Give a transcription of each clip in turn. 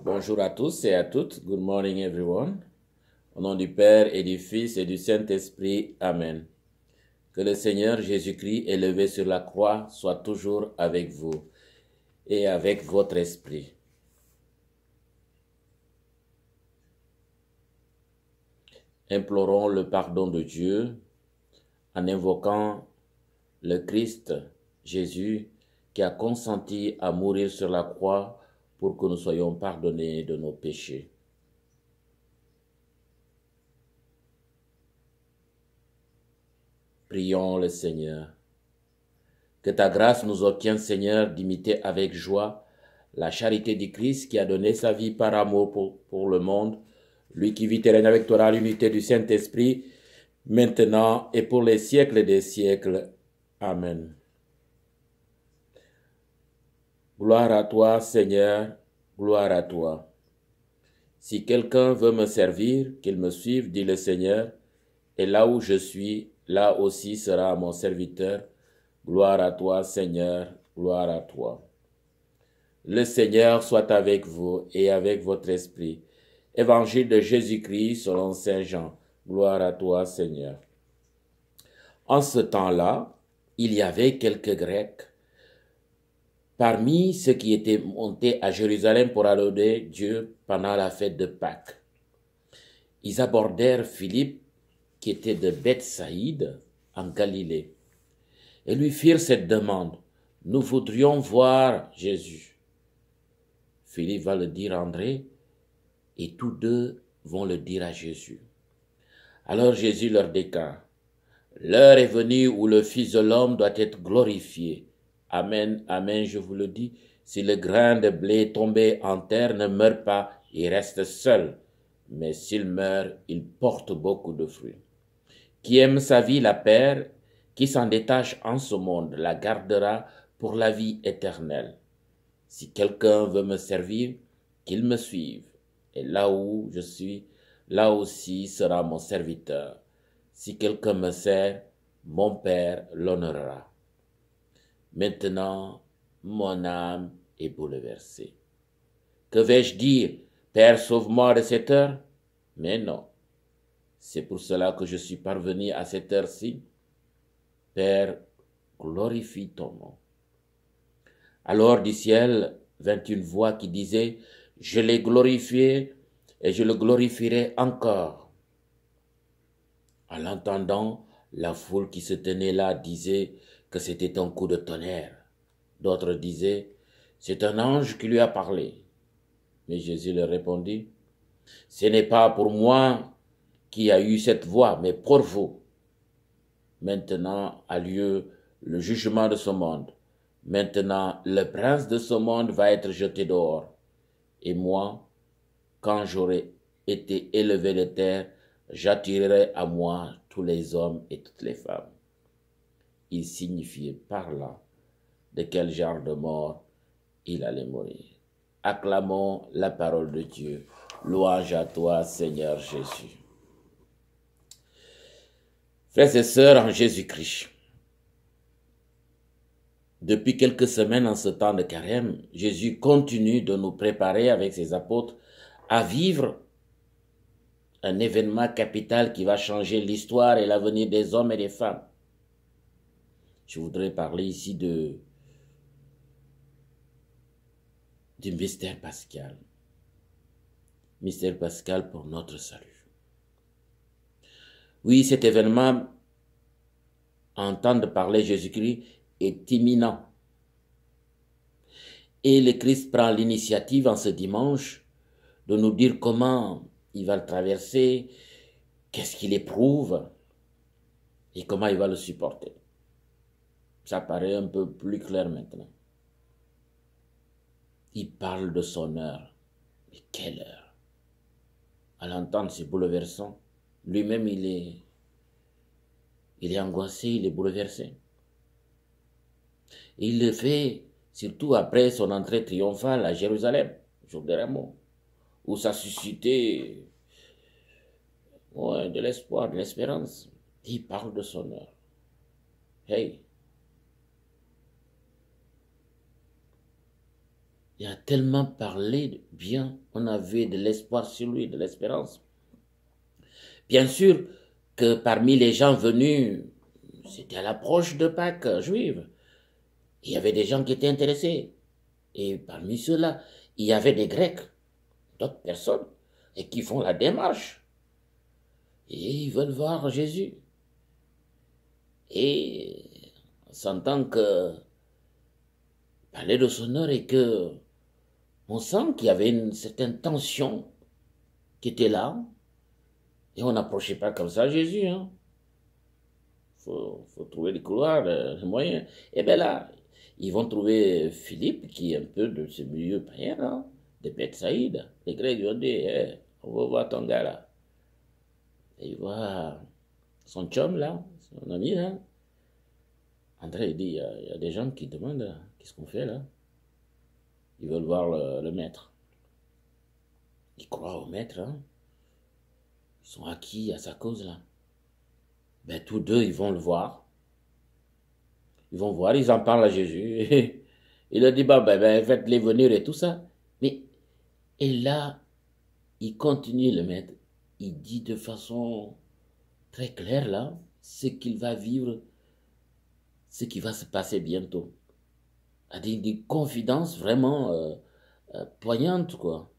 Bonjour à tous et à toutes. Good morning everyone. Au nom du Père et du Fils et du Saint-Esprit. Amen. Que le Seigneur Jésus-Christ élevé sur la croix soit toujours avec vous et avec votre esprit. Implorons le pardon de Dieu en invoquant le Christ Jésus qui a consenti à mourir sur la croix pour que nous soyons pardonnés de nos péchés. Prions le Seigneur. Que ta grâce nous obtienne, Seigneur, d'imiter avec joie la charité du Christ qui a donné sa vie par amour pour le monde, lui qui vit et règne avec toi dans l'unité du Saint-Esprit, maintenant et pour les siècles des siècles. Amen. Gloire à toi, Seigneur, gloire à toi. Si quelqu'un veut me servir, qu'il me suive, dit le Seigneur, et là où je suis, là aussi sera mon serviteur. Gloire à toi, Seigneur, gloire à toi. Le Seigneur soit avec vous et avec votre esprit. Évangile de Jésus-Christ selon Saint Jean. Gloire à toi, Seigneur. En ce temps-là, il y avait quelques Grecs parmi ceux qui étaient montés à Jérusalem pour adorer Dieu pendant la fête de Pâques. Ils abordèrent Philippe, qui était de Bethsaïde, en Galilée, et lui firent cette demande. Nous voudrions voir Jésus. Philippe va le dire à André, et tous deux vont le dire à Jésus. Alors Jésus leur déclare, l'heure est venue où le Fils de l'homme doit être glorifié. Amen, amen, je vous le dis, si le grain de blé tombé en terre ne meurt pas, il reste seul, mais s'il meurt, il porte beaucoup de fruits. Qui aime sa vie la perd, qui s'en détache en ce monde la gardera pour la vie éternelle. Si quelqu'un veut me servir, qu'il me suive, et là où je suis, là aussi sera mon serviteur. Si quelqu'un me sert, mon Père l'honorera. Maintenant, mon âme est bouleversée. Que vais-je dire? Père, sauve-moi de cette heure? Mais non. C'est pour cela que je suis parvenu à cette heure-ci. Père, glorifie ton nom. Alors du ciel vint une voix qui disait, je l'ai glorifié et je le glorifierai encore. En l'entendant, la foule qui se tenait là disait que c'était un coup de tonnerre. D'autres disaient, c'est un ange qui lui a parlé. Mais Jésus leur répondit, ce n'est pas pour moi qui a eu cette voix, mais pour vous. Maintenant a lieu le jugement de ce monde. Maintenant, le prince de ce monde va être jeté dehors. Et moi, quand j'aurai été élevé de terre, j'attirerai à moi tous les hommes et toutes les femmes. Il signifiait par là de quel genre de mort il allait mourir. Acclamons la parole de Dieu. Louange à toi, Seigneur Jésus. Frères et sœurs en Jésus-Christ, depuis quelques semaines en ce temps de carême, Jésus continue de nous préparer avec ses apôtres à vivre un événement capital qui va changer l'histoire et l'avenir des hommes et des femmes. Je voudrais parler ici du mystère pascal. Mystère pascal pour notre salut. Oui, cet événement, entendre parler Jésus-Christ, est imminent. Et le Christ prend l'initiative en ce dimanche de nous dire comment il va le traverser, qu'est-ce qu'il éprouve et comment il va le supporter. Ça paraît un peu plus clair maintenant. Il parle de son heure. Mais quelle heure? À l'entendre, c'est bouleversant. Lui-même, il est angoissé, il est bouleversé. Et il le fait surtout après son entrée triomphale à Jérusalem, jour de Rameau, où ça suscitait de l'espoir, de l'espérance. Il parle de son heure. Hey! Il a tellement parlé bien, on avait de l'espoir sur lui, de l'espérance. Bien sûr que parmi les gens venus, c'était à l'approche de Pâques juive, il y avait des gens qui étaient intéressés. Et parmi ceux-là, il y avait des Grecs, d'autres personnes, et qui font la démarche. Et ils veulent voir Jésus. Et on s'entend que parler de son heure et que on sent qu'il y avait une certaine tension qui était là. Et on n'approchait pas comme ça Jésus. Hein. Faut trouver les couloirs, les moyens. Et bien là, ils vont trouver Philippe, qui est un peu de ce milieu païen, hein, de Bethsaïde. Les Grecs lui ont dit, eh, on va voir ton gars là. Et il voit son chum là, son ami là. André il dit, il y a des gens qui demandent, qu'est-ce qu'on fait là? Ils veulent voir le maître. Ils croient au maître, hein. Ils sont acquis à sa cause là. Ben tous deux, ils vont le voir. Ils vont voir, ils en parlent à Jésus. Il leur dit, bah, ben, faites-les venir et tout ça. Mais, et là, il continue le maître. Il dit de façon très claire là, ce qu'il va vivre, ce qui va se passer bientôt. A des confidences vraiment poignantes, quoi.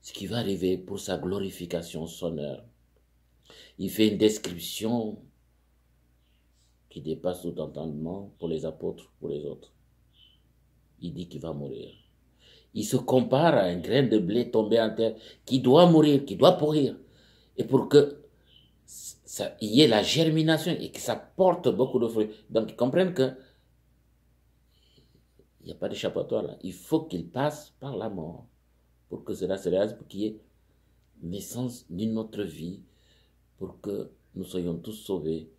Ce qui va arriver pour sa glorification, son heure. Il fait une description qui dépasse tout entendement pour les apôtres, pour les autres. Il dit qu'il va mourir. Il se compare à un grain de blé tombé en terre qui doit mourir, qui doit pourrir. Et pour que ça y ait la germination et que ça porte beaucoup de fruits. Donc ils comprennent que il n'y a pas d'échappatoire là. Il faut qu'il passe par la mort pour que cela se réalise, pour qu'il y ait naissance d'une autre vie, pour que nous soyons tous sauvés.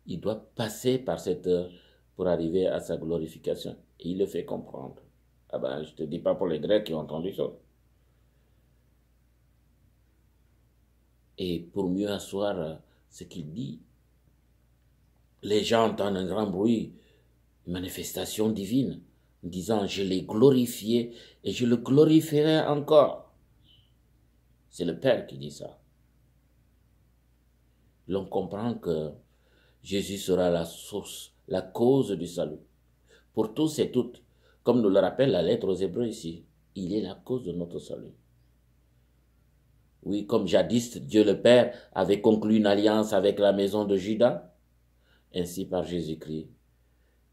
Il doit passer par cette heure pour arriver à sa glorification. Et il le fait comprendre. Ah ben, je ne te dis pas pour les Grecs qui ont entendu ça. Et pour mieux asseoir ce qu'il dit, les gens entendent un grand bruit, une manifestation divine, disant, je l'ai glorifié et je le glorifierai encore. C'est le Père qui dit ça. L'on comprend que Jésus sera la source, la cause du salut. Pour tous et toutes, comme nous le rappelle la lettre aux Hébreux ici, il est la cause de notre salut. Oui, comme jadis Dieu le Père avait conclu une alliance avec la maison de Juda, ainsi par Jésus-Christ,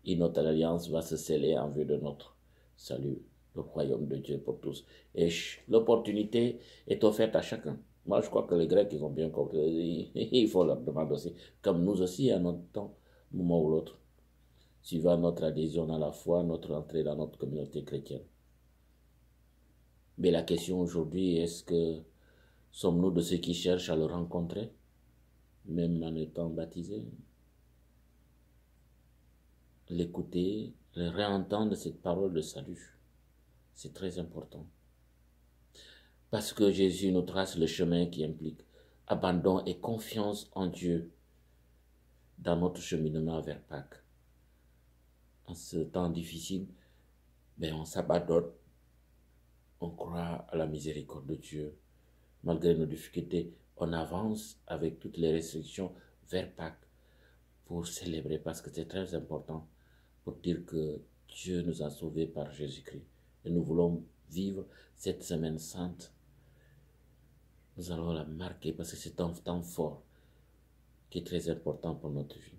et notre alliance va se sceller en vue de notre salut, le royaume de Dieu pour tous. Et l'opportunité est offerte à chacun. Moi, je crois que les Grecs, ils ont bien compris. Il faut leur demander aussi, comme nous aussi, à notre temps, moment ou l'autre, suivant notre adhésion à la foi, notre entrée dans notre communauté chrétienne. Mais la question aujourd'hui, est-ce que sommes-nous de ceux qui cherchent à le rencontrer, même en étant baptisés? L'écouter, le réentendre cette parole de salut, c'est très important. Parce que Jésus nous trace le chemin qui implique abandon et confiance en Dieu dans notre cheminement vers Pâques. En ce temps difficile, on s'abandonne, on croit à la miséricorde de Dieu. Malgré nos difficultés, on avance avec toutes les restrictions vers Pâques pour célébrer, parce que c'est très important pour dire que Dieu nous a sauvés par Jésus-Christ. Et nous voulons vivre cette semaine sainte. Nous allons la marquer parce que c'est un temps fort qui est très important pour notre vie.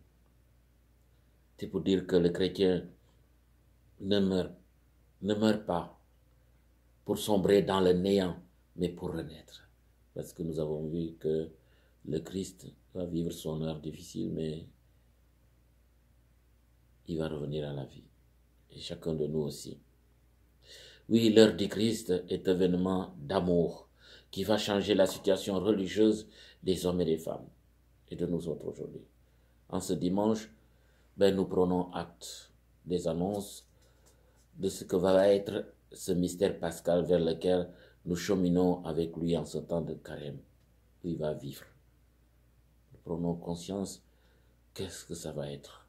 C'est pour dire que le chrétien ne meurt pas pour sombrer dans le néant, mais pour renaître. Parce que nous avons vu que le Christ va vivre son heure difficile, mais il va revenir à la vie. Et chacun de nous aussi. Oui, l'heure du Christ est un événement d'amour qui va changer la situation religieuse des hommes et des femmes et de nous autres aujourd'hui. En ce dimanche, nous prenons acte des annonces de ce que va être ce mystère pascal vers lequel nous cheminons avec lui en ce temps de carême, où il va vivre. Nous prenons conscience, qu'est-ce que ça va être?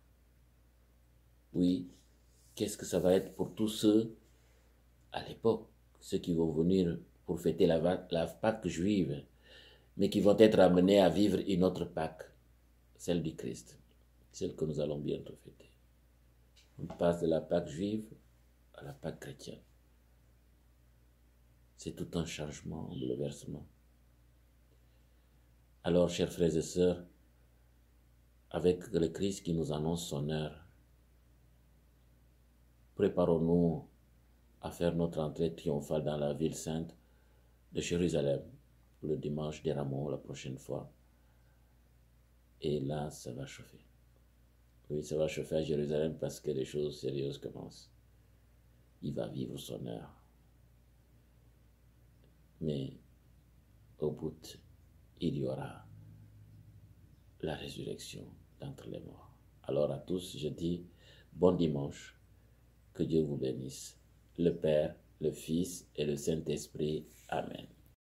Oui, qu'est-ce que ça va être pour tous ceux, à l'époque, ceux qui vont venir pour fêter la Pâque juive, mais qui vont être amenés à vivre une autre Pâque, celle du Christ, celle que nous allons bientôt fêter. On passe de la Pâque juive à la Pâque chrétienne. C'est tout un changement, un bouleversement. Alors, chers frères et sœurs, avec le Christ qui nous annonce son heure, préparons-nous à faire notre entrée triomphale dans la ville sainte de Jérusalem le dimanche des Rameaux la prochaine fois. Et là, ça va chauffer. Oui, ça va chauffer à Jérusalem parce que les choses sérieuses commencent. Il va vivre son heure. Mais au bout, il y aura la résurrection d'entre les morts. Alors à tous, je dis bon dimanche, que Dieu vous bénisse. Le Père, le Fils et le Saint-Esprit. Amen.